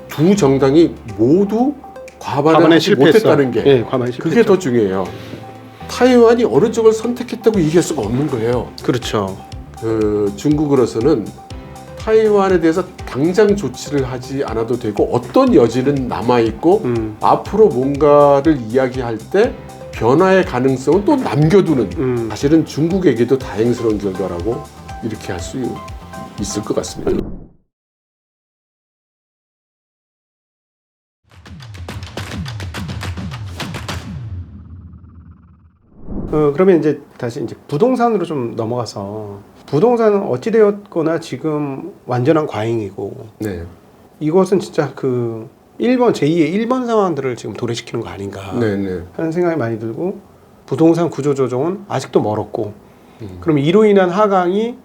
두 정당이 모두 과반을 과반에 하지 실패했어. 못했다는 게 예, 과반에 실패했죠. 그게 더 중요해요. 타이완이 어느 쪽을 선택했다고 얘기할 수가 없는 거예요. 그렇죠. 중국으로서는 타이완에 대해서 당장 조치를 하지 않아도 되고 어떤 여지는 남아있고 앞으로 뭔가를 이야기할 때 변화의 가능성은 또 남겨두는 사실은 중국에게도 다행스러운 결과라고 이렇게 할 수 있을 것 같습니다. 그러면 이제 다시 이제 부동산으로 좀 넘어가서 부동산은 어찌되었거나 지금 완전한 과잉이고 네. 이것은 진짜 그 일본 제2의 일본 상황들을 지금 도래시키는 거 아닌가 네네. 하는 생각이 많이 들고 부동산 구조 조정은 아직도 멀었고 그럼 이로 인한 하강이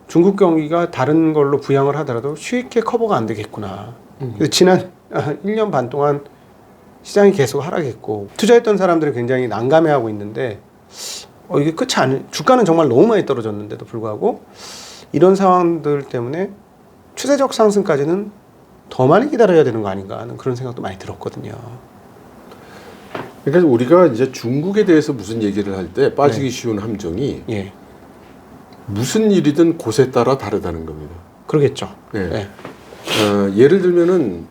중국 경기가 다른 걸로 부양을 하더라도 쉽게 커버가 안 되겠구나. 그래서 지난 1년 반 동안 시장이 계속 하락했고 투자했던 사람들이 굉장히 난감해하고 있는데 이게 끝이 아니 주가는 정말 너무 많이 떨어졌는데도 불구하고 이런 상황들 때문에 추세적 상승까지는 더 많이 기다려야 되는 거 아닌가 하는 그런 생각도 많이 들었거든요. 그러니까 우리가 이제 중국에 대해서 무슨 얘기를 할 때 빠지기 네. 쉬운 함정이 예, 무슨 일이든 곳에 따라 다르다는 겁니다. 그러겠죠. 네. 네. 예를 들면은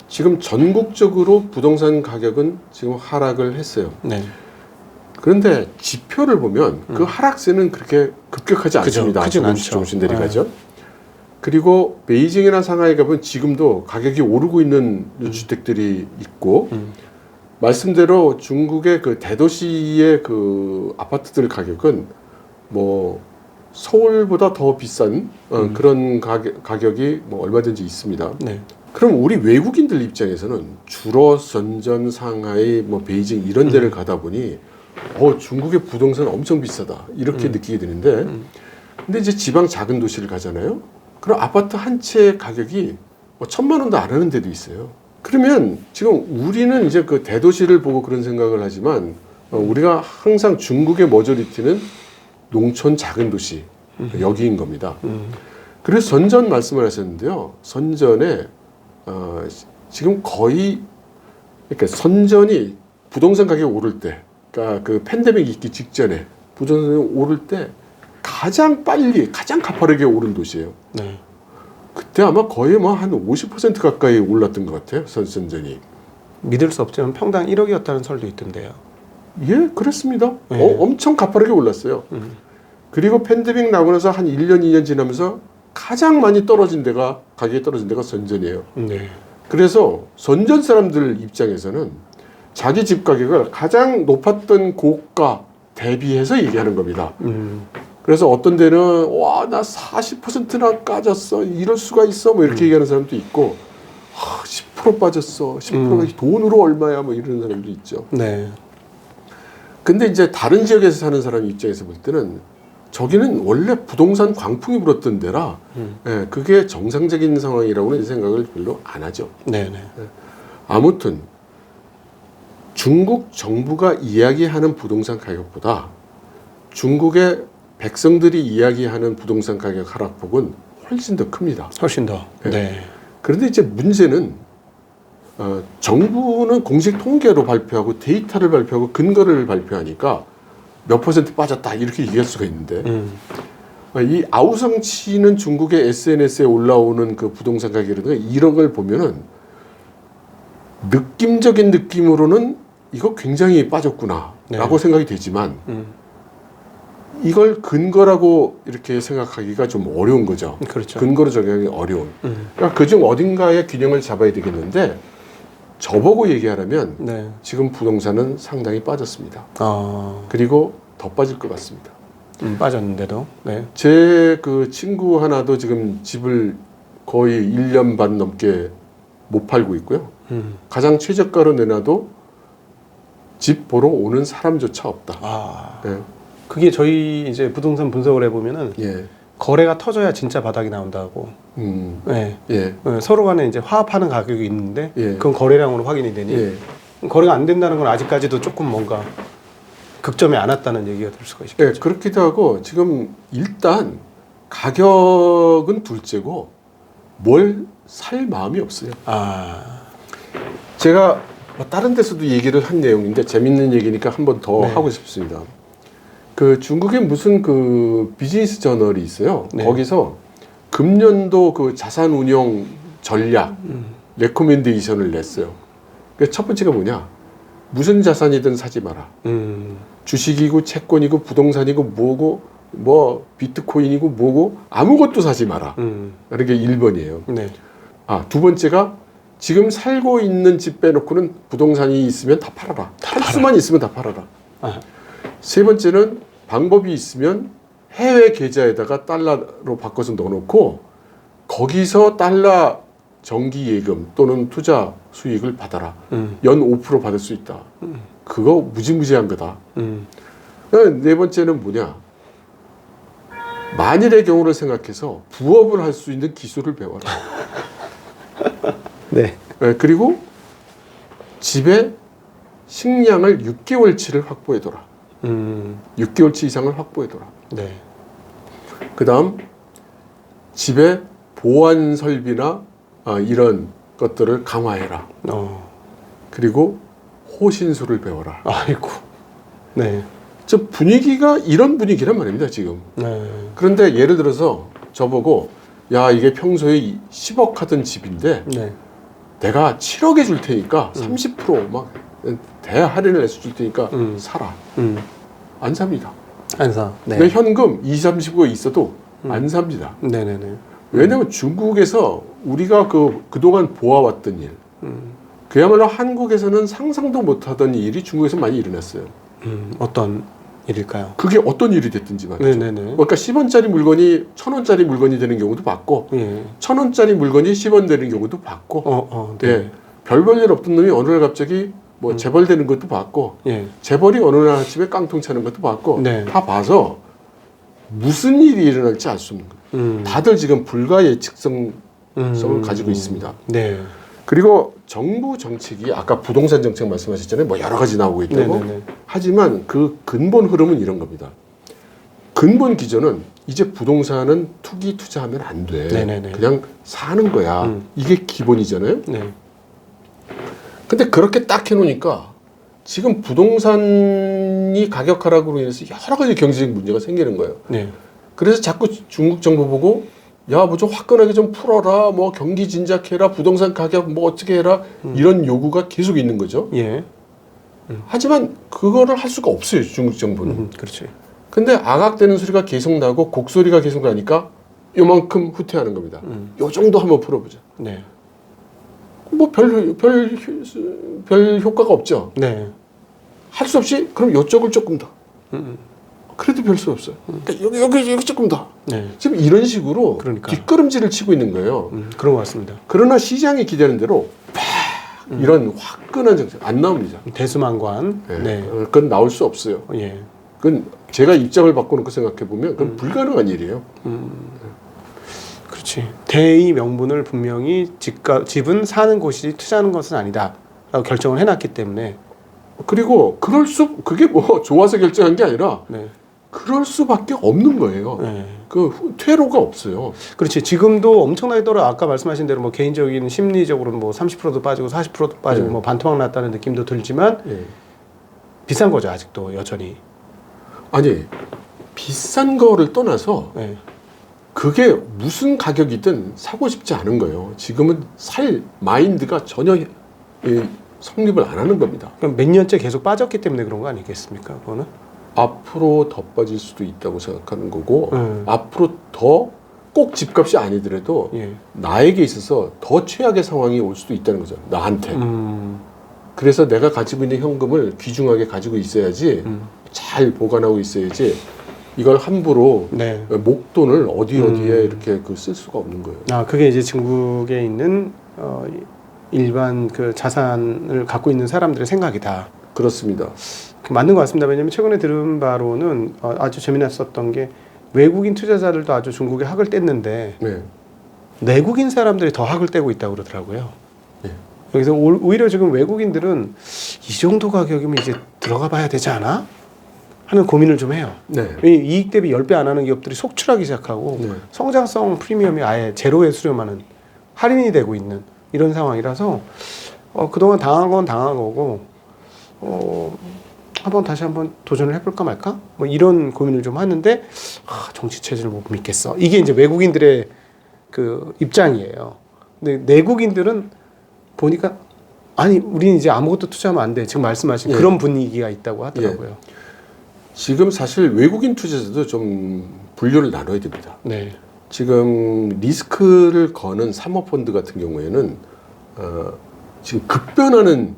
지금 전국적으로 부동산 가격은 지금 하락을 했어요. 네. 그런데 지표를 보면 그 하락세는 그렇게 급격하지 그죠. 않습니다. 크진 조금씩 않죠. 조금씩 내려가죠. 그리고 베이징이나 상하이 가보면 지금도 가격이 오르고 있는 주택들이 있고 말씀대로 중국의 그 대도시의 그 아파트들 가격은 뭐 서울보다 더 비싼 그런 가격이 뭐 얼마든지 있습니다. 네. 그럼 우리 외국인들 입장에서는 주로 선전, 상하이, 뭐 베이징 이런 데를 가다 보니 중국의 부동산 엄청 비싸다 이렇게 느끼게 되는데 근데 이제 지방 작은 도시를 가잖아요. 그럼 아파트 한 채 가격이 뭐 1,000만 원도 안 하는 데도 있어요. 그러면 지금 우리는 이제 그 대도시를 보고 그런 생각을 하지만 우리가 항상 중국의 머저리티는 농촌 작은 도시 여기인 겁니다. 그래서 선전 말씀을 하셨는데요. 선전에 지금 거의 그러니까 선전이 부동산 가격이 오를 때, 그러니까 그 팬데믹 있기 직전에 부동산이 오를 때 가장 빨리 가장 가파르게 오른 도시예요. 네. 그때 아마 거의 뭐 한 50% 가까이 올랐던 것 같아요. 선전이. 믿을 수 없지만 평당 1억이었다는 설도 있던데요. 예, 그렇습니다. 네. 엄청 가파르게 올랐어요. 그리고 팬데믹 나고 나서 한 1년, 2년 지나면서 가장 많이 가격이 떨어진 데가 선전이에요. 네. 그래서 선전 사람들 입장에서는 자기 집 가격을 가장 높았던 고가 대비해서 얘기하는 겁니다. 그래서 어떤 데는 와, 나 40%나 까졌어. 이럴 수가 있어. 뭐 이렇게 얘기하는 사람도 있고 10% 빠졌어. 10%가 돈으로 얼마야. 뭐 이런 사람도 있죠. 네. 근데 이제 다른 지역에서 사는 사람 입장에서 볼 때는 저기는 원래 부동산 광풍이 불었던 데라 예, 그게 정상적인 상황이라고는 생각을 별로 안 하죠. 네네. 아무튼 중국 정부가 이야기하는 부동산 가격보다 중국의 백성들이 이야기하는 부동산 가격 하락폭은 훨씬 더 큽니다. 훨씬 더. 네. 네. 그런데 이제 문제는 정부는 공식 통계로 발표하고 데이터를 발표하고 근거를 발표하니까 몇 퍼센트 빠졌다 이렇게 얘기할 수가 있는데 이 아우성치는 중국의 SNS에 올라오는 그 부동산 가격이라든가 이런 걸 보면은 느낌적인 느낌으로는 이거 굉장히 빠졌구나 라고 생각이 되지만 이걸 근거라고 이렇게 생각하기가 좀 어려운 거죠. 그렇죠. 근거로 적용하기 어려운. 그러니까 그중 어딘가에 균형을 잡아야 되겠는데 저보고 얘기하라면 네. 지금 부동산은 상당히 빠졌습니다. 아, 그리고 더 빠질 것 같습니다. 빠졌는데도. 네. 제 그 친구 하나도 지금 집을 거의 1년 반 넘게 못 팔고 있고요. 가장 최저가로 내놔도 집 보러 오는 사람조차 없다. 아, 예. 그게 저희 이제 부동산 분석을 해보면은 예. 거래가 터져야 진짜 바닥이 나온다고. 네. 예. 서로 간에 이제 화합하는 가격이 있는데 예. 그건 거래량으로 확인이 되니 예. 거래가 안 된다는 건 아직까지도 조금 뭔가 극점에 안 왔다는 얘기가 될 수가 있겠죠. 예, 그렇기도 하고 지금 일단 가격은 둘째고 뭘 살 마음이 없어요. 아, 제가 뭐 다른 데서도 얘기를 한 내용인데 재밌는 얘기니까 한 번 더 네. 하고 싶습니다. 그 중국에 무슨 그 비즈니스 저널이 있어요. 네. 거기서 금년도 그 자산 운용 전략 레코멘데이션을 냈어요. 그 첫 번째가 뭐냐? 무슨 자산이든 사지 마라. 주식이고 채권이고 부동산이고 뭐고 뭐 비트코인이고 뭐고 아무것도 사지 마라. 라는 게 1번이에요. 네. 아, 두 번째가 지금 살고 있는 집 빼놓고는 부동산이 있으면 다 팔아라. 할 수만 있으면 다 팔아라. 아, 세 번째는 방법이 있으면 해외 계좌에다가 달러로 바꿔서 넣어놓고 거기서 달러 정기 예금 또는 투자 수익을 받아라. 연 5% 받을 수 있다. 그거 무지무지한 거다. 네 번째는 뭐냐? 만일의 경우를 생각해서 부업을 할 수 있는 기술을 배워라. 네. 네, 그리고 집에 식량을 6개월치를 확보해둬라. 6개월치 이상을 확보해둬라. 네. 그 다음 집에 보안 설비나 이런 것들을 강화해라. 그리고 호신술을 배워라. 아이고. 네. 저 분위기가 이런 분위기란 말입니다, 지금. 네. 그런데 예를 들어서 저보고 야, 이게 평소에 10억 하던 집인데 네. 내가 7억에 줄 테니까 30%막 대할인을 해서 줄 테니까 사라. 안 삽니다. 안사. 네. 내 현금 20, 30억 있어도 안 삽니다. 네네네. 왜냐면 중국에서 우리가 그동안 보아왔던 일, 그야말로 한국에서는 상상도 못하던 일이 중국에서 많이 일어났어요. 어떤 일일까요? 그게 어떤 일이 됐든지 말이죠. 네네네. 그러니까 10원짜리 물건이 1000원짜리 물건이 되는 경우도 봤고, 예. 1000원짜리 물건이 10원 되는 경우도 봤고, 네. 예, 별 볼 일 없던 놈이 어느 날 갑자기 뭐 재벌되는 것도 봤고, 예. 재벌이 어느 날 아침에 깡통 차는 것도 봤고, 네. 다 봐서 무슨 일이 일어날지 알 수 없는 거예요. 다들 지금 불가 예측성을 가지고 있습니다. 네. 그리고 정부 정책이 아까 부동산 정책 말씀하셨잖아요. 뭐 여러 가지 나오고 있다고. 네네네. 하지만 그 근본 흐름은 이런 겁니다. 근본 기조는 이제 부동산은 투기 투자하면 안 돼. 네네네. 그냥 사는 거야. 이게 기본이잖아요. 네. 근데 그렇게 딱 해놓으니까 지금 부동산이 가격 하락으로 인해서 여러 가지 경제적 문제가 생기는 거예요. 네. 그래서 자꾸 중국 정부 보고 야, 뭐 좀 화끈하게 좀 풀어라, 뭐 경기 진작해라, 부동산 가격 뭐 어떻게 해라, 이런 요구가 계속 있는 거죠. 예. 하지만 그거를 할 수가 없어요, 중국 정부는. 그렇죠. 근데 악악대는 소리가 계속 나고 곡소리가 계속 나니까 요만큼 후퇴하는 겁니다. 요 정도 한번 풀어보자. 네. 뭐 별 효과가 없죠. 네. 할 수 없이 그럼 요쪽을 조금 더. 그래도 별 수 없어요. 그러니까 여기 조금 더. 네. 지금 이런 식으로 그러니까. 뒷걸음질을 치고 있는 거예요. 그런 것 같습니다. 그러나 시장이 기대하는 대로 이런 화끈한 정책 안 나옵니다. 대수만관. 네. 네. 그건 나올 수 없어요. 예. 그건 제가 입장을 바꿔놓고 생각해 보면 그건 불가능한 일이에요. 그렇지. 대의 명분을 분명히 집은 사는 곳이 투자하는 것은 아니다라고 결정을 해놨기 때문에. 그리고 그게 뭐 좋아서 결정한 게 아니라 네. 그럴 수밖에 없는 거예요. 네. 퇴로가 없어요. 그렇지. 지금도 엄청나게 떨어. 아까 말씀하신 대로 뭐 개인적인 심리적으로는 뭐 30%도 빠지고 40%도 빠지고 네. 뭐 반토막 났다는 느낌도 들지만 예. 비싼 거죠 아직도 여전히. 아니 비싼 거를 떠나서 네. 그게 무슨 가격이든 사고 싶지 않은 거예요. 지금은 살 마인드가 전혀 성립을 안 하는 겁니다. 그럼 몇 년째 계속 빠졌기 때문에 그런 거 아니겠습니까? 그거는? 앞으로 더 빠질 수도 있다고 생각하는 거고 앞으로 더 꼭 집값이 아니더라도 예. 나에게 있어서 더 최악의 상황이 올 수도 있다는 거죠. 나한테. 그래서 내가 가지고 있는 현금을 귀중하게 가지고 있어야지 잘 보관하고 있어야지 이걸 함부로 네. 목돈을 어디에 이렇게 쓸 수가 없는 거예요. 아 그게 이제 중국에 있는 일반 그 자산을 갖고 있는 사람들의 생각이다. 그렇습니다. 맞는 것 같습니다. 왜냐하면 최근에 들은 바로는 아주 재미났었던 게 외국인 투자자들도 아주 중국에 학을 뗐는데 네. 내국인 사람들이 더 학을 떼고 있다고 그러더라고요. 네. 그래서 오히려 지금 외국인들은 이 정도 가격이면 이제 들어가 봐야 되지 않아? 하는 고민을 좀 해요. 네. 이익 대비 10배 안 하는 기업들이 속출하기 시작하고 네. 성장성 프리미엄이 아예 제로에 수렴하는 할인이 되고 있는 이런 상황이라서 그동안 당한 건 당한 거고 다시 한번 도전을 해볼까 말까? 뭐 이런 고민을 좀 하는데 정치 체제를 못 믿겠어. 이게 이제 외국인들의 그 입장이에요. 근데 내국인들은 보니까 아니 우리는 이제 아무것도 투자하면 안 돼. 지금 말씀하신 예. 그런 분위기가 있다고 하더라고요. 지금 사실 외국인 투자자도 좀 분류를 나눠야 됩니다. 네. 지금 리스크를 거는 사모펀드 같은 경우에는 지금 급변하는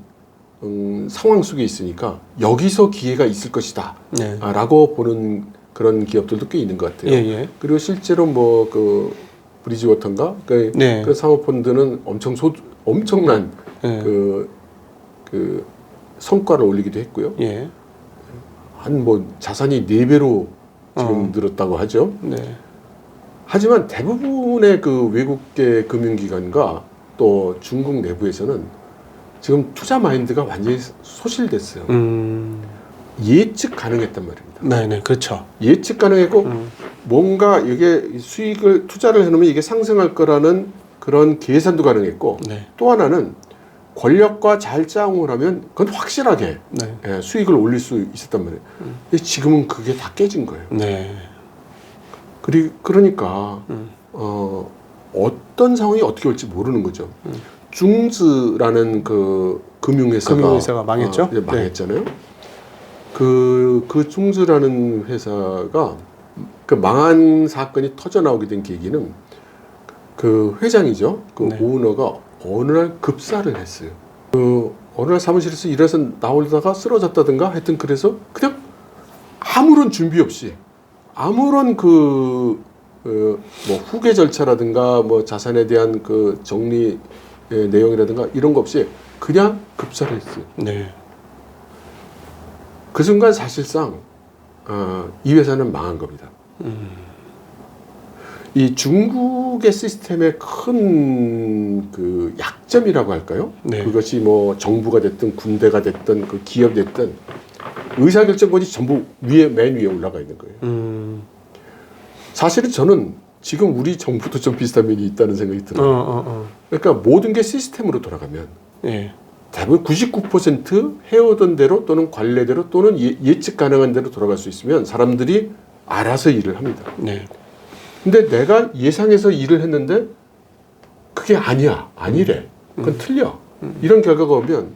상황 속에 있으니까 여기서 기회가 있을 것이다 네. 라고 보는 그런 기업들도 꽤 있는 것 같아요. 예, 예. 그리고 실제로 뭐 그 브리지워터인가 네. 그 사모펀드는 엄청난 예. 그 성과를 올리기도 했고요. 예. 한 뭐 자산이 4배로 지금 늘었다고 하죠. 네. 하지만 대부분의 그 외국계 금융기관과 또 중국 내부에서는 지금 투자 마인드가 완전히 소실됐어요. 예측 가능했단 말입니다. 네네, 그렇죠. 예측 가능했고 뭔가 이게 수익을 투자를 해놓으면 이게 상승할 거라는 그런 계산도 가능했고 네. 또 하나는 권력과 잘 짜응을 하면 그건 확실하게 네. 수익을 올릴 수 있었단 말이에요. 근데 지금은 그게 다 깨진 거예요. 네. 그러니까 어떤 상황이 어떻게 올지 모르는 거죠. 중즈라는 그 금융회사가 망했죠. 이제 망했잖아요. 그 중즈라는 회사가 그 망한 사건이 터져 나오게 된 계기는 그 회장이죠. 그 네. 오너가 어느 날 급사를 했어요. 그 어느 날 사무실에서 일해서 나오다가 쓰러졌다든가 하여튼 그래서 그냥 아무런 준비 없이 아무런 뭐 후계 절차라든가 뭐 자산에 대한 그 정리 내용이라든가 이런 거 없이 그냥 급사를 했어요. 네. 그 순간 사실상 이 회사는 망한 겁니다. 이 중국의 시스템의 큰 그 약점이라고 할까요? 네. 그것이 뭐 정부가 됐든 군대가 됐든 그 기업이 됐든 의사결정권이 전부 맨 위에 올라가 있는 거예요. 사실은 저는 지금 우리 정부도 좀 비슷한 면이 있다는 생각이 들어요. 그러니까 모든 게 시스템으로 돌아가면 예. 대부분 99% 해오던 대로 또는 관례대로 또는 예측 가능한 대로 돌아갈 수 있으면 사람들이 알아서 일을 합니다. 네. 근데 내가 예상해서 일을 했는데 그게 아니래. 그건 틀려. 이런 결과가 오면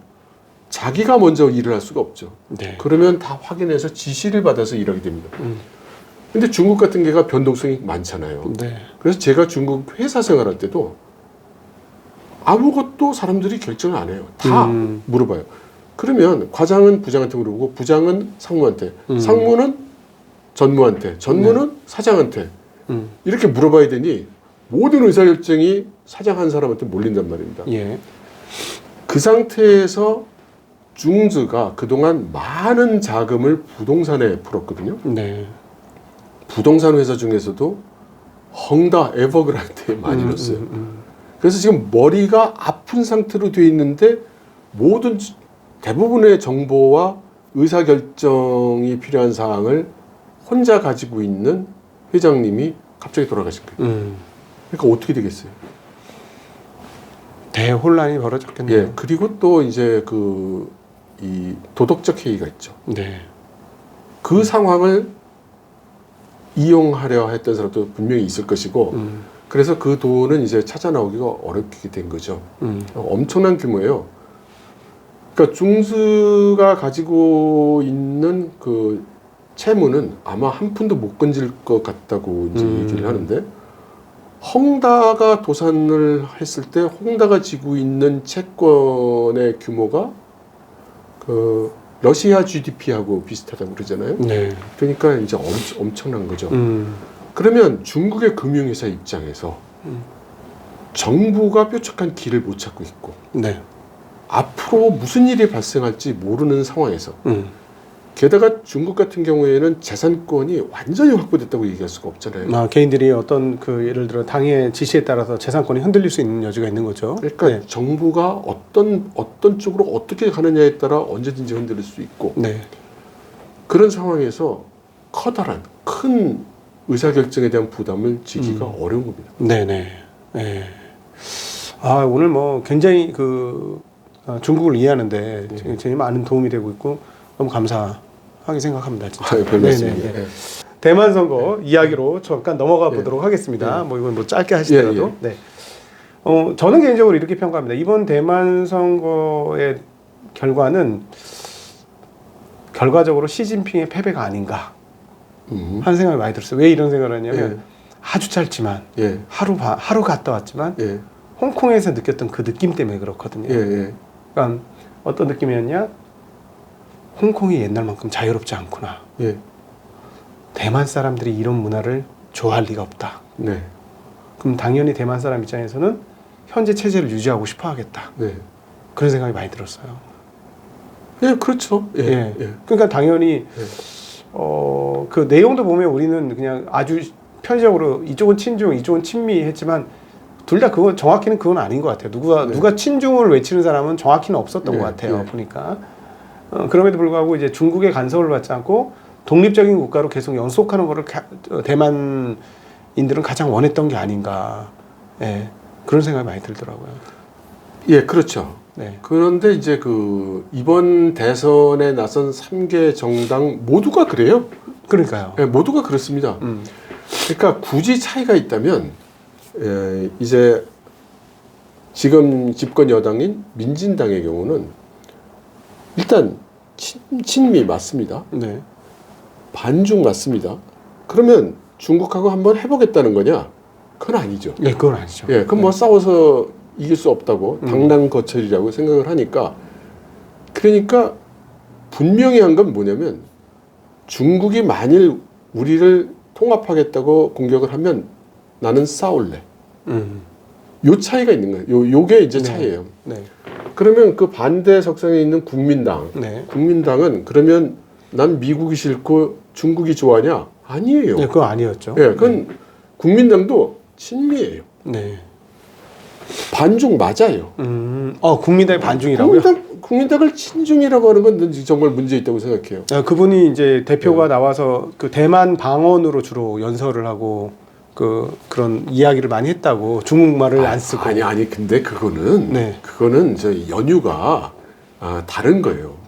자기가 먼저 일을 할 수가 없죠. 네. 그러면 다 확인해서 지시를 받아서 일하게 됩니다. 근데 중국 같은 게가 변동성이 많잖아요. 네. 그래서 제가 중국 회사 생활할 때도 아무것도 사람들이 결정을 안 해요. 다 물어봐요. 그러면 과장은 부장한테 물어보고 부장은 상무한테, 상무는 전무한테, 전무는 사장한테 이렇게 물어봐야 되니 모든 의사결정이 사장 한 사람한테 몰린단 말입니다. 예. 그 상태에서 중즈가 그동안 많은 자금을 부동산에 풀었거든요. 네. 부동산 회사 중에서도 헝다, 에버그란드에 많이 넣었어요. 그래서 지금 머리가 아픈 상태로 되어 있는데 모든 대부분의 정보와 의사결정이 필요한 사항을 혼자 가지고 있는 회장님이 갑자기 돌아가신 거예요. 그러니까 어떻게 되겠어요? 대혼란이 벌어졌겠네요. 예, 그리고 또 이제 이 도덕적 해이가 있죠. 네. 그 상황을 이용하려 했던 사람도 분명히 있을 것이고, 그래서 그 돈은 이제 찾아 나오기가 어렵게 된 거죠. 엄청난 규모예요. 그러니까 중스가 가지고 있는 그 채무는 아마 한 푼도 못 건질 것 같다고 이제 얘기를 하는데, 헝다가 도산을 했을 때 헝다가 지고 있는 채권의 규모가 그 러시아 GDP하고 비슷하다고 그러잖아요. 네. 그러니까 이제 엄청난 거죠. 그러면 중국의 금융회사 입장에서 정부가 뾰족한 길을 못 찾고 있고 네. 앞으로 무슨 일이 발생할지 모르는 상황에서 게다가 중국 같은 경우에는 재산권이 완전히 확보됐다고 얘기할 수가 없잖아요. 개인들이 어떤 그 예를 들어 당의 지시에 따라서 재산권이 흔들릴 수 있는 여지가 있는 거죠. 그러니까 네. 정부가 어떤 쪽으로 어떻게 가느냐에 따라 언제든지 흔들릴 수 있고 네. 그런 상황에서 커다란 큰 의사결정에 대한 부담을 지기가 어려운 겁니다. 네네. 네. 오늘 뭐 굉장히 중국을 이해하는데 굉장히 많은 도움이 되고 있고 너무 감사하게 생각합니다. 진짜. 별 말씀이에요. 네네. 대만 선거 이야기로 잠깐 넘어가 보도록 하겠습니다. 뭐 이건 뭐 짧게 하시더라도. 네. 저는 개인적으로 이렇게 평가합니다. 이번 대만 선거의 결과는 결과적으로 시진핑의 패배가 아닌가 하는 생각이 많이 들었어요. 왜 이런 생각을 하냐면 아주 짧지만 하루 갔다 왔지만 홍콩에서 느꼈던 그 느낌 때문에 그렇거든요. 그러니까 어떤 느낌이었냐? 홍콩이 옛날만큼 자유롭지 않구나. 대만 사람들이 이런 문화를 좋아할 리가 없다. 그럼 당연히 대만 사람 입장에서는 현재 체제를 유지하고 싶어 하겠다. 그런 생각이 많이 들었어요. 그렇죠. 그러니까 당연히 그 내용도 보면 우리는 그냥 아주 편의적으로 이쪽은 친중, 이쪽은 친미 했지만 둘 다 그건 정확히는 그건 아닌 것 같아요. 누가 친중을 외치는 사람은 정확히는 없었던 것 같아요. 보니까 그럼에도 불구하고 이제 중국의 간섭을 받지 않고 독립적인 국가로 계속 연속하는 거를 대만인들은 가장 원했던 게 아닌가. 그런 생각이 많이 들더라고요. 그렇죠. 네. 그런데 이제 이번 대선에 나선 3개 정당 모두가 그래요. 그러니까요. 모두가 그렇습니다. 그러니까 굳이 차이가 있다면 이제 지금 집권 여당인 민진당의 경우는 일단 친미 맞습니다. 반중 맞습니다. 그러면 중국하고 한번 해보겠다는 거냐? 그건 아니죠. 그건 아니죠. 그럼 뭐 싸워서 이길 수 없다고 당랑거철이라고 생각을 하니까 그러니까 분명히 한 건 뭐냐면 중국이 만일 우리를 통합하겠다고 공격을 하면 나는 싸울래. 요 차이가 있는 거예요. 요게 이제 차이예요. 그러면 그 반대 석상에 있는 국민당은 그러면 난 미국이 싫고 중국이 좋아하냐? 아니에요. 그건 아니었죠. 그건 국민당도 친미예요. 반중 맞아요. 국민당이 반중이라고요? 국민당을 친중이라고 하는 건 정말 문제 있다고 생각해요. 그분이 이제 대표가 나와서 그 대만 방언으로 주로 연설을 하고 그런 이야기를 많이 했다고 중국말을 안 쓰고. 아니 근데 그거는 저 연유가 다른 거예요.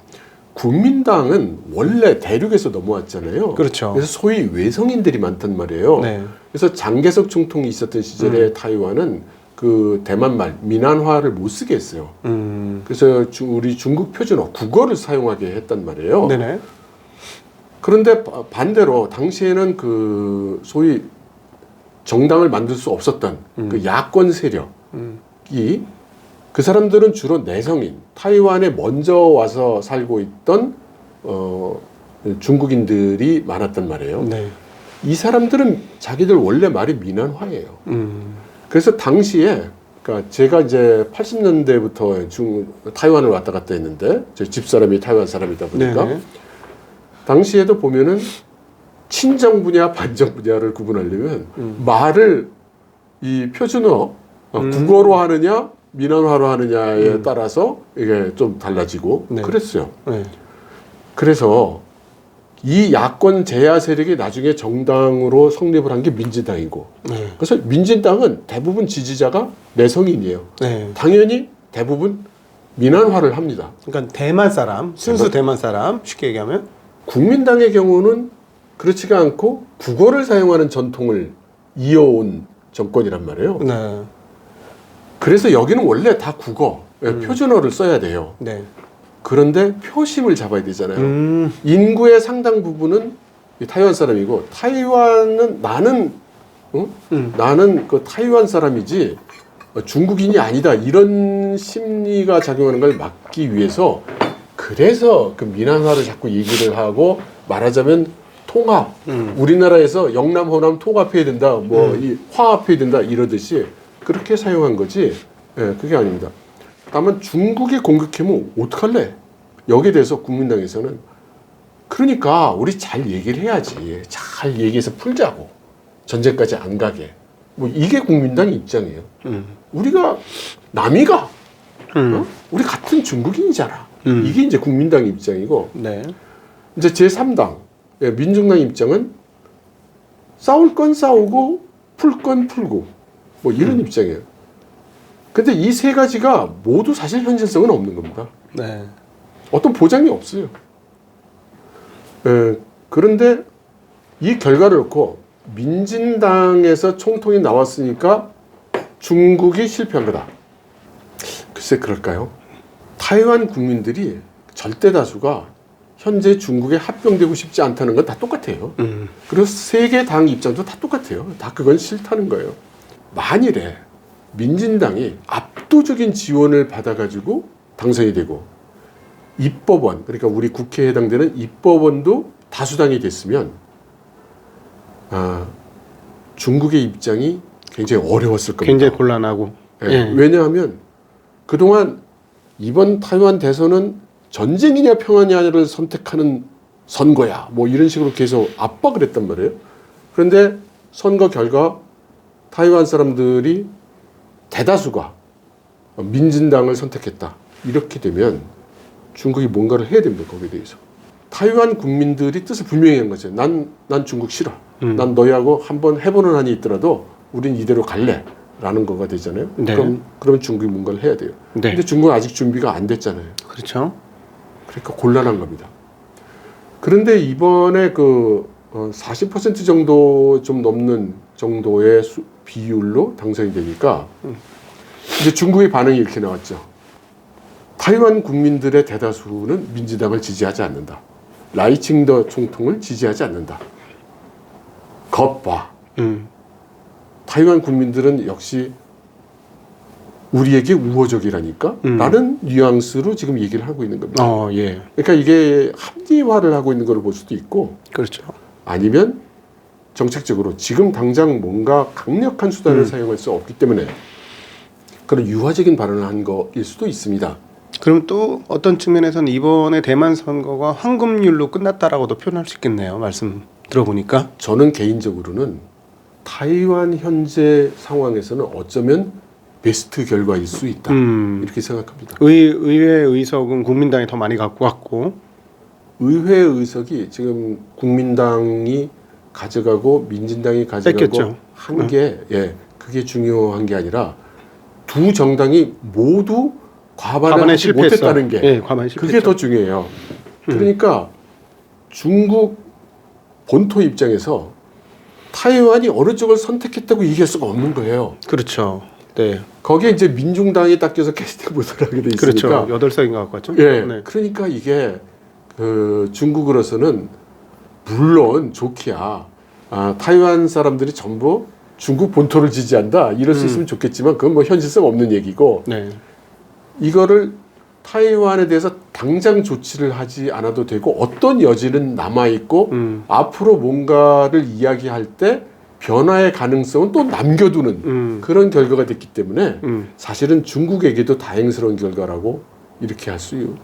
국민당은 원래 대륙에서 넘어왔잖아요. 그렇죠. 그래서 소위 외성인들이 많단 말이에요. 그래서 장개석 총통이 있었던 시절에 타이완은 그 대만말 미난화를 못 쓰게 했어요. 그래서 우리 중국 표준어 국어를 사용하게 했단 말이에요. 그런데 반대로 당시에는 그 소위 정당을 만들 수 없었던 그 야권 세력이 그 사람들은 주로 내성인, 타이완에 먼저 와서 살고 있던 중국인들이 많았단 말이에요. 이 사람들은 자기들 원래 말이 미난화예요. 그래서 당시에, 그러니까 제가 이제 80년대부터 타이완을 왔다 갔다 했는데, 제 집사람이 타이완 사람이다 보니까, 당시에도 보면은 친정 분야, 반정 분야를 구분하려면 말을 이 표준어, 국어로 하느냐, 민원화로 하느냐에 따라서 이게 좀 달라지고 그랬어요. 그래서 이 야권 제야 세력이 나중에 정당으로 성립을 한 게 민진당이고 그래서 민진당은 대부분 지지자가 내성인이에요. 당연히 대부분 민환화를 합니다. 그러니까 대만 사람, 순수 대만 사람 쉽게 얘기하면 국민당의 경우는 그렇지가 않고 국어를 사용하는 전통을 이어온 정권이란 말이에요. 그래서 여기는 원래 다 국어, 표준어를 써야 돼요. 그런데 표심을 잡아야 되잖아요. 인구의 상당 부분은 타이완 사람이고 타이완은 나는 그 타이완 사람이지 중국인이 아니다 이런 심리가 작용하는 걸 막기 위해서 그래서 그 민환화를 자꾸 얘기를 하고 말하자면 통합 우리나라에서 영남 호남 통합해야 된다 뭐 이 화합해야 된다 이러듯이 그렇게 사용한 거지 그게 아닙니다. 다만 중국이 공격하면 어떡할래? 여기에 대해서 국민당에서는 그러니까 우리 잘 얘기를 해야지. 잘 얘기해서 풀자고. 전쟁까지 안 가게. 뭐 이게 국민당 입장이에요. 우리가 남이가 우리 같은 중국인이잖아. 이게 이제 국민당 입장이고 이제 제3당 민중당 입장은 싸울 건 싸우고 풀 건 풀고 뭐 이런 입장이에요. 근데 이 세 가지가 모두 사실 현실성은 없는 겁니다. 네. 어떤 보장이 없어요. 그런데 이 결과를 놓고 민진당에서 총통이 나왔으니까 중국이 실패한 거다. 글쎄 그럴까요? 타이완 국민들이 절대 다수가 현재 중국에 합병되고 싶지 않다는 건 다 똑같아요. 그리고 세계 당 입장도 다 똑같아요. 다 그건 싫다는 거예요. 만일에 민진당이 압도적인 지원을 받아가지고 당선이 되고 입법원, 그러니까 우리 국회에 해당되는 입법원도 다수당이 됐으면 중국의 입장이 굉장히 어려웠을 겁니다. 굉장히 곤란하고. 예. 왜냐하면 그동안 이번 타이완 대선은 전쟁이냐 평화냐를 선택하는 선거야. 뭐 이런 식으로 계속 압박을 했단 말이에요. 그런데 선거 결과 타이완 사람들이 대다수가 민진당을 선택했다. 이렇게 되면 중국이 뭔가를 해야 됩니다. 거기에 대해서. 타이완 국민들이 뜻을 분명히 한 거죠. 난 중국 싫어. 난 너희하고 한번 해보는 한이 있더라도 우린 이대로 갈래. 라는 거가 되잖아요. 네. 그럼 중국이 뭔가를 해야 돼요. 네. 근데 중국은 아직 준비가 안 됐잖아요. 그렇죠. 그러니까 곤란한 겁니다. 그런데 이번에 40% 정도 좀 넘는 정도의 비율로 당선이 되니까 이제 중국의 반응이 이렇게 나왔죠. 타이완 국민들의 대다수는 민주당을 지지하지 않는다. 라이칭더 총통을 지지하지 않는다. 것 봐. 타이완 국민들은 역시 우리에게 우호적이라니까? 라는 뉘앙스로 지금 얘기를 하고 있는 겁니다. 예. 그러니까 이게 합리화를 하고 있는 걸 볼 수도 있고, 그렇죠. 아니면 정책적으로 지금 당장 뭔가 강력한 수단을 사용할 수 없기 때문에 그런 유화적인 발언을 한 거일 수도 있습니다. 그럼 또 어떤 측면에서는 이번에 대만 선거가 황금률로 끝났다라고도 표현할 수 있겠네요. 말씀 들어보니까. 저는 개인적으로는 타이완 현재 상황에서는 어쩌면 베스트 결과일 수 있다. 이렇게 생각합니다. 의회 의석은 국민당이 더 많이 갖고 왔고, 의회 의석이 지금 국민당이 가져가고 민진당이 가져가고 뺏겼죠. 한 게 그게 중요한 게 아니라 두 정당이 모두 과반을 하지 못했다는 게 과반에 실패했죠. 그게 더 중요해요. 그러니까 중국 본토 입장에서 타이완이 어느 쪽을 선택했다고 얘기할 수가 없는 거예요. 그렇죠. 네. 거기에 이제 민중당이 딱 껴서 캐스팅 보도를 하게 돼 있으니까. 그렇죠. 8석인가 갖고 왔죠. 예. 네. 그러니까 이게 중국으로서는 물론 좋기야. 타이완 사람들이 전부 중국 본토를 지지한다. 이럴 수 있으면 좋겠지만 그건 뭐 현실성 없는 얘기고. 네. 이거를 타이완에 대해서 당장 조치를 하지 않아도 되고 어떤 여지는 남아있고 앞으로 뭔가를 이야기할 때 변화의 가능성은 또 남겨두는 그런 결과가 됐기 때문에 사실은 중국에게도 다행스러운 결과라고 이렇게 할 수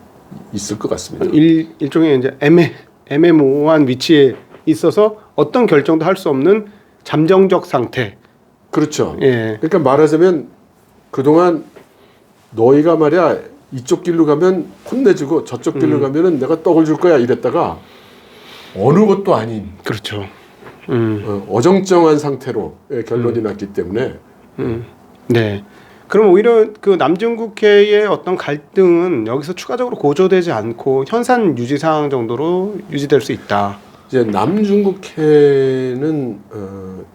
있을 것 같습니다. 일종의 이제 애매모호한 위치에 있어서 어떤 결정도 할 수 없는 잠정적 상태. 그렇죠. 예. 그러니까 말하자면 그동안 너희가 말이야 이쪽 길로 가면 혼내주고 저쪽 길로 가면은 내가 떡을 줄 거야 이랬다가 어느 것도 아닌 그렇죠. 어정쩡한 상태로 결론이 났기 때문에 네. 그럼 오히려 그 남중국해의 어떤 갈등은 여기서 추가적으로 고조되지 않고 현산 유지 상황 정도로 유지될 수 있다. 이제 남중국해는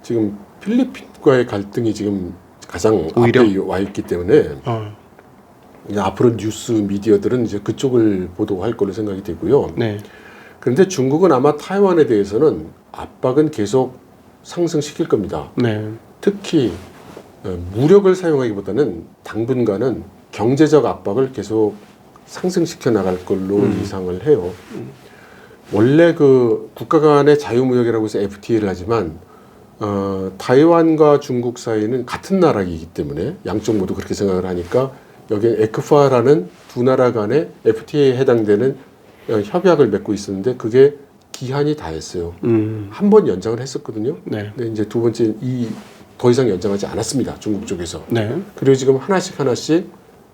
지금 필리핀과의 갈등이 지금 가장 오히려? 앞에 와 있기 때문에 이제 앞으로 뉴스 미디어들은 이제 그쪽을 보도할 걸로 생각이 되고요. 네. 그런데 중국은 아마 타이완에 대해서는 압박은 계속 상승시킬 겁니다. 네. 특히 무력을 사용하기보다는 당분간은 경제적 압박을 계속 상승시켜 나갈 걸로 예상을 해요. 원래 그 국가 간의 자유무역이라고 해서 FTA를 하지만 타이완과 중국 사이는 같은 나라이기 때문에 양쪽 모두 그렇게 생각을 하니까 여기에 에크파라는 두 나라 간의 FTA에 해당되는 협약을 맺고 있었는데 그게 기한이 다 했어요. 한 번 연장을 했었거든요. 네. 근데 이제 두 번째 더 이상 연장하지 않았습니다. 중국 쪽에서. 네. 그리고 지금 하나씩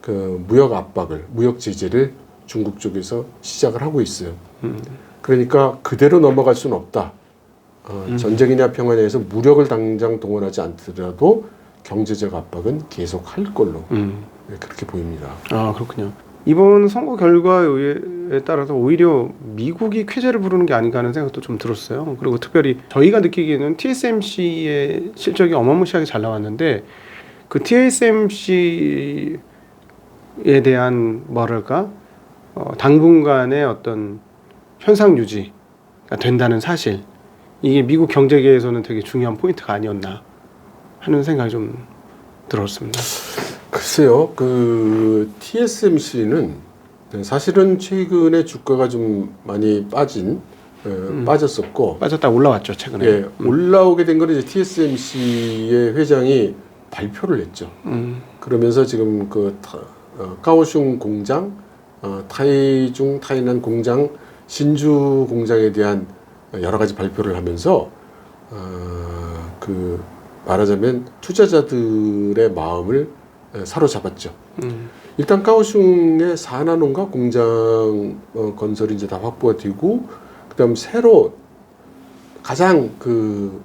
그 무역 압박을, 무역 제재를 중국 쪽에서 시작을 하고 있어요. 그러니까 그대로 넘어갈 수는 없다. 전쟁이나 평화에 대해서 무력을 당장 동원하지 않더라도 경제적 압박은 계속할 걸로 그렇게 보입니다. 아, 그렇군요. 이번 선거 결과에 따라서 오히려 미국이 쾌재를 부르는 게 아닌가 하는 생각도 좀 들었어요. 그리고 특별히 저희가 느끼기에는 TSMC의 실적이 어마무시하게 잘 나왔는데 그 TSMC에 대한 뭐랄까 당분간의 어떤 현상 유지가 된다는 사실, 이게 미국 경제계에서는 되게 중요한 포인트가 아니었나 하는 생각이 좀 들었습니다. 글쎄요, 그 TSMC는 사실은 최근에 주가가 좀 많이 빠졌었고, 빠졌다 올라왔죠 최근에. 예, 올라오게 된 거는 이제 TSMC의 회장이 발표를 했죠. 그러면서 지금 그 카오슝 공장, 타이중, 타이난 공장, 신주 공장에 대한 여러 가지 발표를 하면서 그 말하자면 투자자들의 마음을 사로잡았죠. 일단 카오슝의 사나노인가 공장 건설이 이제 다 확보가 되고, 그다음 새로 가장 그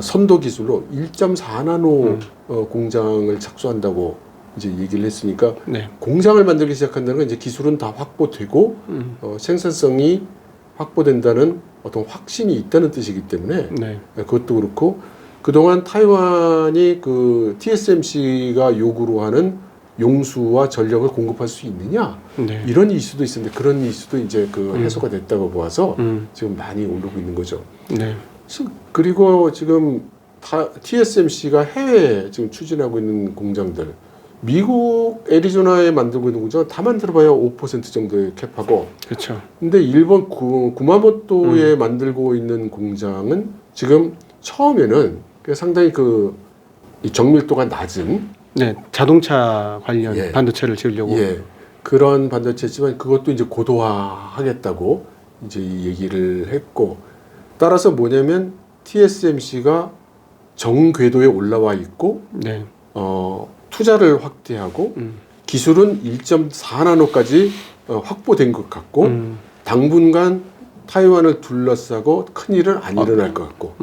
선도 기술로 1.4나노 공장을 착수한다고 이제 얘기를 했으니까 네. 공장을 만들기 시작한다는 건 이제 기술은 다 확보되고 생산성이 확보된다는 어떤 확신이 있다는 뜻이기 때문에 네. 그것도 그렇고, 그동안 타이완이 그 TSMC가 요구로 하는 용수와 전력을 공급할 수 있느냐, 네. 이런 이슈도 있었는데 그런 이슈도 이제 그 해소가 됐다고 봐서 지금 많이 오르고 있는 거죠. 네. 그리고 지금 TSMC가 해외에 지금 추진하고 있는 공장들, 미국 애리조나에 만들고 있는 공장은 다 만들어봐야 5% 정도의 캡하고, 그렇죠. 근데 일본 구마모토에 만들고 있는 공장은 지금 처음에는 상당히 이 정밀도가 낮은, 네, 자동차 관련 예. 반도체를 지으려고. 예, 그런 반도체지만 그것도 이제 고도화하겠다고 이제 얘기를 했고, 따라서 뭐냐면 TSMC가 정궤도에 올라와 있고, 네. 투자를 확대하고 기술은 1.4나노까지 확보된 것 같고, 당분간 타이완을 둘러싸고 큰 일은 안 일어날 것 같고,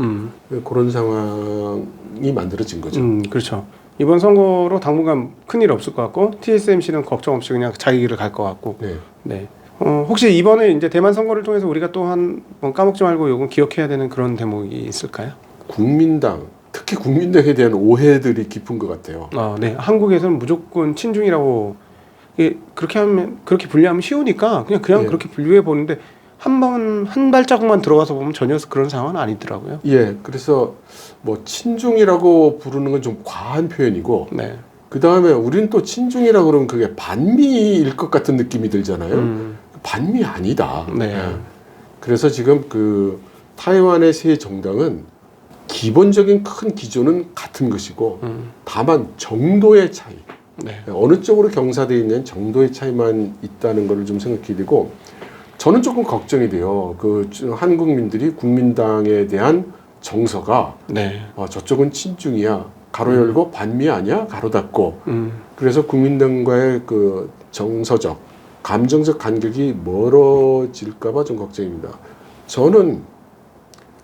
그런 상황이 만들어진 거죠. 그렇죠. 이번 선거로 당분간 큰일 없을 것 같고 TSMC는 걱정 없이 그냥 자기 길을 갈 것 같고. 네. 네. 혹시 이번에 이제 대만 선거를 통해서 우리가 또 한 번 까먹지 말고 이건 기억해야 되는 그런 대목이 있을까요? 국민당, 특히 국민당에 대한 오해들이 깊은 것 같아요. 네. 한국에서는 무조건 친중이라고, 이게 그렇게 분류하면 쉬우니까 그냥 예. 그렇게 분류해 보는데 한 발자국만 들어가서 보면 전혀 그런 상황은 아니더라고요. 예, 그래서 뭐 친중이라고 부르는 건 좀 과한 표현이고, 네. 그 다음에 우리는 또 친중이라고 그러면 그게 반미일 것 같은 느낌이 들잖아요. 반미 아니다. 네. 예. 그래서 지금 그 타이완의 새 정당은 기본적인 큰 기조는 같은 것이고, 다만 정도의 차이, 네. 어느 쪽으로 경사되어 있는 정도의 차이만 있다는 것을 좀 생각해야 되고, 저는 조금 걱정이 돼요. 한국민들이 국민당에 대한 정서가 네. 저쪽은 친중이야, 가로 열고, 반미 아니야, 가로 닫고. 그래서 국민당과의 그 정서적, 감정적 간격이 멀어질까봐 좀 걱정입니다. 저는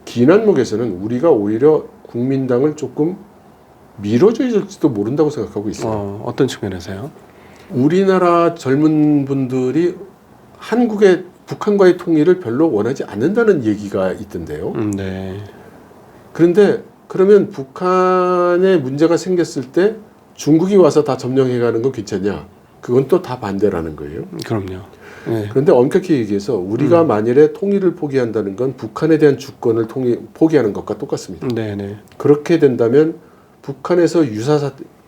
긴 안목에서는 우리가 오히려 국민당을 조금 밀어줘야 될지도 모른다고 생각하고 있어요. 어떤 측면에서요? 우리나라 젊은 분들이 북한과의 통일을 별로 원하지 않는다는 얘기가 있던데요. 네. 그런데 그러면 북한에 문제가 생겼을 때 중국이 와서 다 점령해가는 건 괜찮냐? 그건 또 다 반대라는 거예요. 그럼요. 네. 그런데 엄격히 얘기해서 우리가 만일에 통일을 포기한다는 건 북한에 대한 주권을 포기하는 것과 똑같습니다. 네네. 그렇게 된다면 북한에서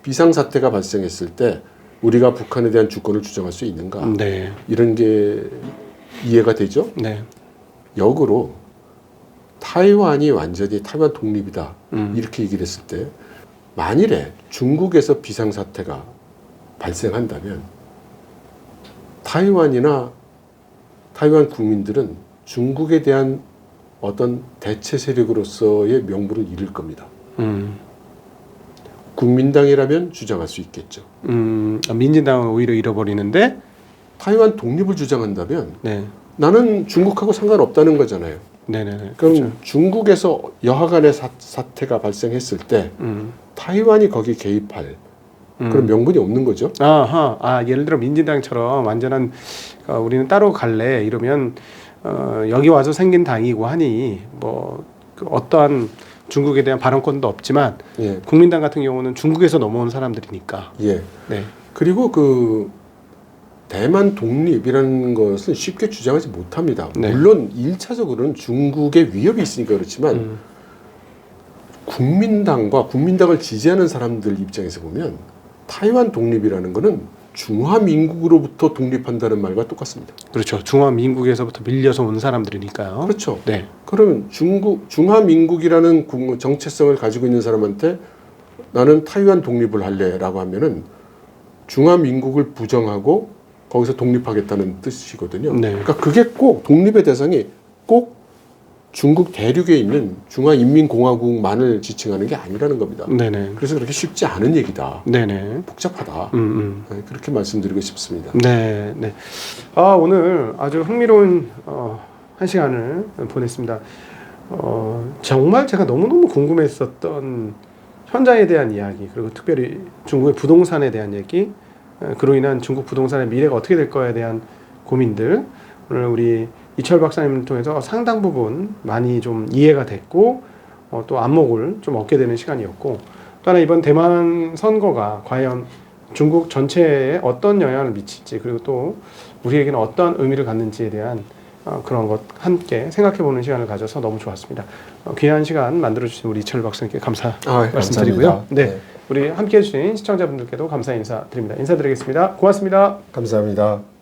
비상사태가 발생했을 때 우리가 북한에 대한 주권을 주장할 수 있는가? 네. 이런 게 이해가 되죠? 네. 역으로 타이완이 완전히 타이완 독립이다, 이렇게 얘기를 했을 때 만일에 중국에서 비상사태가 발생한다면 타이완이나 타이완 국민들은 중국에 대한 어떤 대체 세력으로서의 명분을 잃을 겁니다. 국민당이라면 주장할 수 있겠죠. 민진당은 오히려 잃어버리는데 타이완 독립을 주장한다면 네. 나는 중국하고 상관없다는 거잖아요. 네네네. 그럼 그렇죠. 중국에서 여하간의 사태가 발생했을 때 타이완이 거기 개입할 그런 명분이 없는 거죠. 아하. 아, 예를 들어 민진당처럼 완전한 우리는 따로 갈래 이러면 여기 와서 생긴 당이고 하니 그 어떠한 중국에 대한 발언권도 없지만 예. 국민당 같은 경우는 중국에서 넘어온 사람들이니까. 예. 네. 그리고 그 대만 독립이라는 것은 쉽게 주장하지 못합니다. 네. 물론 1차적으로는 중국의 위협이 있으니까 그렇지만 국민당과 국민당을 지지하는 사람들 입장에서 보면 타이완 독립이라는 것은 중화민국으로부터 독립한다는 말과 똑같습니다. 그렇죠. 중화민국에서부터 밀려서 온 사람들이니까요. 그렇죠. 네. 그러면 중화민국이라는 정체성을 가지고 있는 사람한테 나는 타이완 독립을 할래라고 하면은 중화민국을 부정하고 거기서 독립하겠다는 뜻이거든요. 네. 그러니까 그게 꼭 독립의 대상이 꼭 중국 대륙에 있는 중화인민공화국만을 지칭하는 게 아니라는 겁니다. 네네. 그래서 그렇게 쉽지 않은 얘기다. 네네. 복잡하다. 네, 그렇게 말씀드리고 싶습니다. 네, 네. 아, 오늘 아주 흥미로운 한 시간을 보냈습니다. 정말 제가 너무너무 궁금했었던 현장에 대한 이야기, 그리고 특별히 중국의 부동산에 대한 얘기, 그로 인한 중국 부동산의 미래가 어떻게 될 거에 대한 고민들, 오늘 우리 이철 박사님을 통해서 상당 부분 많이 좀 이해가 됐고 또 안목을 좀 얻게 되는 시간이었고, 또 하나 이번 대만 선거가 과연 중국 전체에 어떤 영향을 미칠지, 그리고 또 우리에게는 어떤 의미를 갖는지에 대한 그런 것 함께 생각해보는 시간을 가져서 너무 좋았습니다. 귀한 시간 만들어주신 우리 이철 박사님께 감사 말씀드리고요. 감사합니다. 네, 우리 함께해 주신 시청자분들께도 감사 인사드립니다. 인사드리겠습니다. 고맙습니다. 감사합니다.